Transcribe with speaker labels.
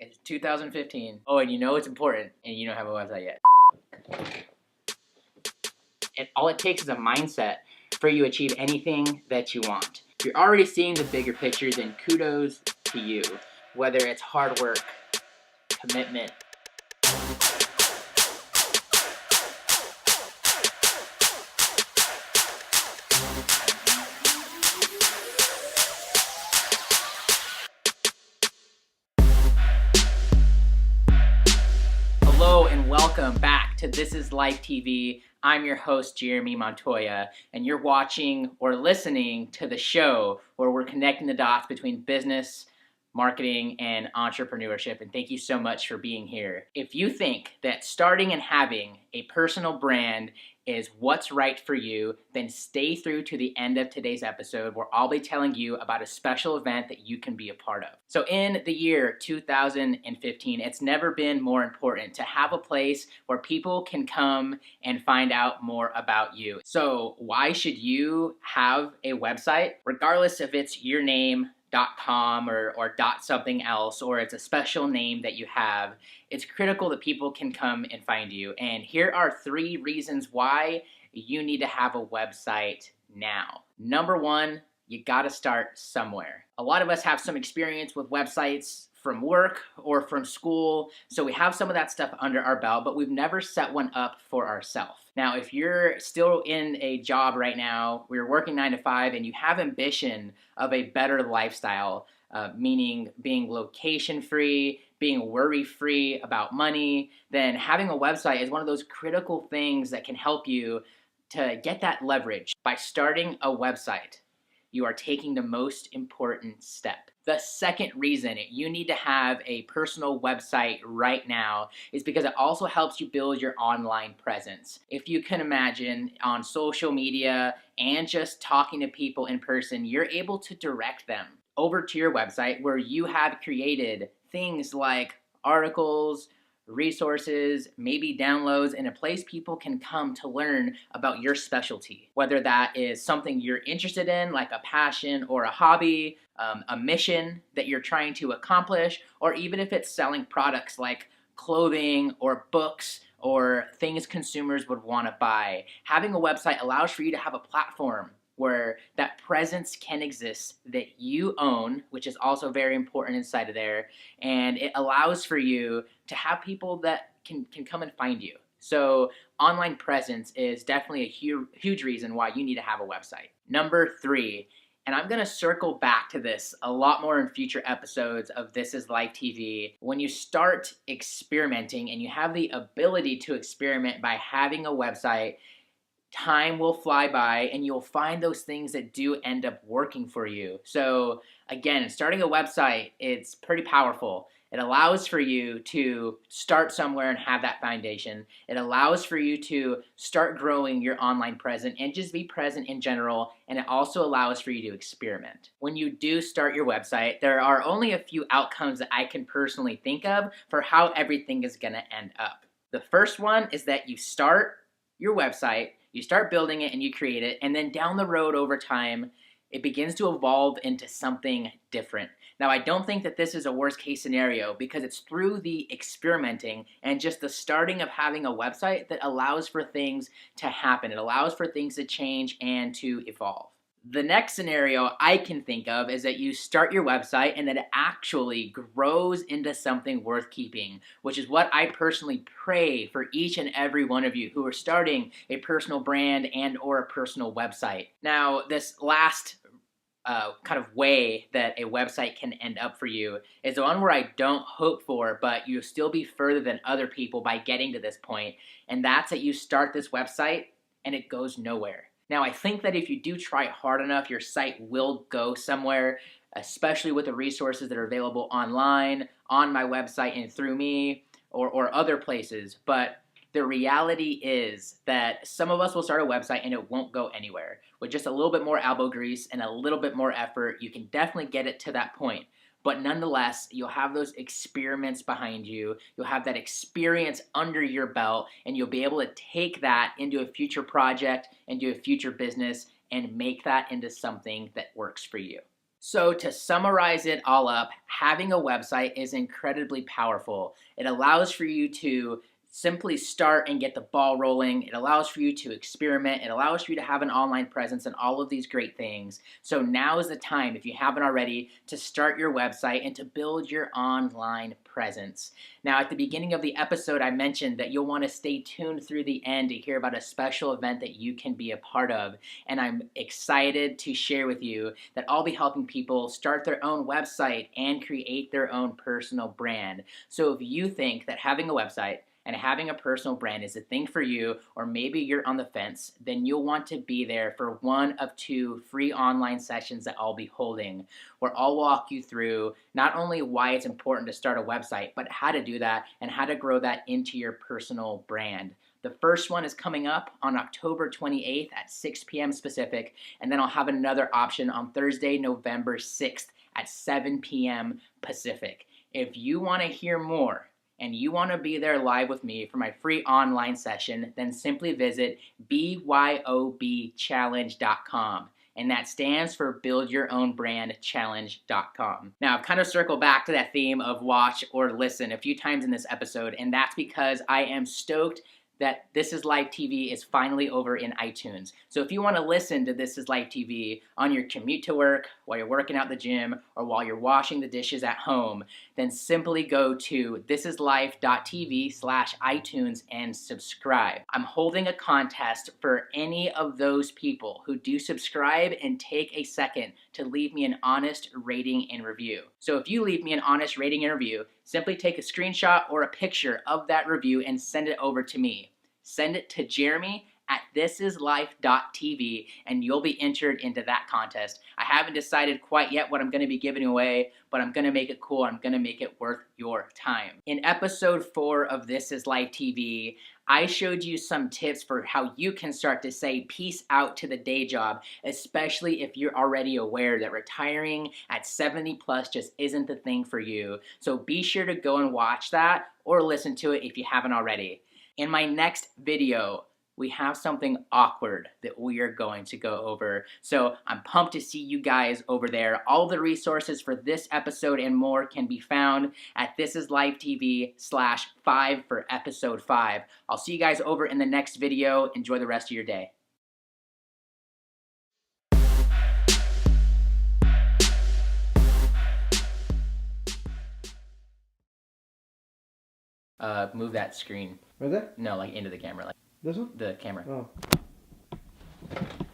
Speaker 1: It's 2015. Oh, and you know it's important, and you don't have a website yet. All it takes is a mindset for you to achieve anything that you want. If you're already seeing the bigger picture, then kudos to you. Whether it's hard work, commitment, hello and welcome back to This Is Life TV. I'm your host, Jeremy Montoya, and you're watching or listening to the show where we're connecting the dots between business, marketing, and entrepreneurship. And thank you so much for being here. If you think that starting and having a personal brand is what's right for you, then stay through to the end of today's episode where I'll be telling you about a special event that you can be a part of. So in the year 2015, it's never been more important to have a place where people can come and find out more about you. So why should you have a website? Regardless if it's your name, .com or .something else, or it's a special name that you have, it's critical that people can come and find you. And here are 3 reasons why you need to have a website now. Number 1, you gotta start somewhere. A lot of us have some experience with websites from work or from school, so we have some of that stuff under our belt, but we've never set one up for ourselves. Now, if you're still in a job right now, where you're working 9 to 5, and you have ambition of a better lifestyle, meaning being location-free, being worry-free about money, then having a website is one of those critical things that can help you to get that leverage. By starting a website, you are taking the most important step. The second reason you need to have a personal website right now is because it also helps you build your online presence. If you can imagine, on social media and just talking to people in person, you're able to direct them over to your website where you have created things like articles, resources, maybe downloads, and a place people can come to learn about your specialty. Whether that is something you're interested in, like a passion or a hobby, a mission that you're trying to accomplish, or even if it's selling products like clothing or books or things consumers would want to buy. Having a website allows for you to have a platform where that presence can exist that you own, which is also very important inside of there, and it allows for you to have people that can come and find you. So online presence is definitely a huge reason why you need to have a website. Number 3, and I'm gonna circle back to this a lot more in future episodes of This Is Life TV. When you start experimenting and you have the ability to experiment by having a website, time will fly by and you'll find those things that do end up working for you. So again, starting a website, it's pretty powerful. It allows for you to start somewhere and have that foundation. It allows for you to start growing your online presence and just be present in general. And it also allows for you to experiment. When you do start your website, there are only a few outcomes that I can personally think of for how everything is gonna end up. The first one is that you start your website, you start building it and you create it, and then down the road over time, it begins to evolve into something different. Now, I don't think that this is a worst case scenario because it's through the experimenting and just the starting of having a website that allows for things to happen. It allows for things to change and to evolve. The next scenario I can think of is that you start your website and that it actually grows into something worth keeping, which is what I personally pray for each and every one of you who are starting a personal brand and or a personal website. Now, this last kind of way that a website can end up for you is the one where I don't hope for, but you'll still be further than other people by getting to this point, and that's that you start this website and it goes nowhere. Now, I think that if you do try hard enough, your site will go somewhere, especially with the resources that are available online, on my website, and through me, or other places. But the reality is that some of us will start a website and it won't go anywhere. With just a little bit more elbow grease and a little bit more effort, you can definitely get it to that point. But nonetheless, you'll have those experiments behind you, you'll have that experience under your belt, and you'll be able to take that into a future project, into a future business, and make that into something that works for you. So, to summarize it all up, having a website is incredibly powerful. It allows for you to simply start and get the ball rolling. It allows for you to experiment. It allows for you to have an online presence and all of these great things. So, now is the time, if you haven't already, to start your website and to build your online presence. Now, at the beginning of the episode, I mentioned that you'll want to stay tuned through the end to hear about a special event that you can be a part of. And I'm excited to share with you that I'll be helping people start their own website and create their own personal brand. So if you think that having a website and having a personal brand is a thing for you, or maybe you're on the fence, then you'll want to be there for one of 2 free online sessions that I'll be holding, where I'll walk you through not only why it's important to start a website, but how to do that and how to grow that into your personal brand. The first one is coming up on October 28th at 6 p.m. Pacific, and then I'll have another option on Thursday, November 6th at 7 p.m. Pacific. If you want to hear more and you want to be there live with me for my free online session, then simply visit byobchallenge.com. And that stands for buildyourownbrandchallenge.com. Now, I've kind of circled back to that theme of watch or listen a few times in this episode, and that's because I am stoked that This Is Live TV is finally over in iTunes. So if you want to listen to This Is Live TV on your commute to work, while you're working out the gym, or while you're washing the dishes at home, then simply go to thisislife.tv/iTunes and subscribe. I'm holding a contest for any of those people who do subscribe and take a second to leave me an honest rating and review. So if you leave me an honest rating and review, simply take a screenshot or a picture of that review and send it over to me. Send it to Jeremy at thisislife.tv and you'll be entered into that contest. I haven't decided quite yet what I'm going to be giving away, but I'm going to make it cool. I'm going to make it worth your time. In episode 4 of This Is Live TV, I showed you some tips for how you can start to say peace out to the day job, especially if you're already aware that retiring at 70 plus just isn't the thing for you. So be sure to go and watch that or listen to it if you haven't already. In my next video, we have something awkward that we are going to go over. So I'm pumped to see you guys over there. All the resources for this episode and more can be found at thisislivetv/5 for episode 5. I'll see you guys over in the next video. Enjoy the rest of your day. Move that screen.
Speaker 2: Right there?
Speaker 1: No, like into the camera, like
Speaker 2: This one?
Speaker 1: the camera.
Speaker 2: Oh.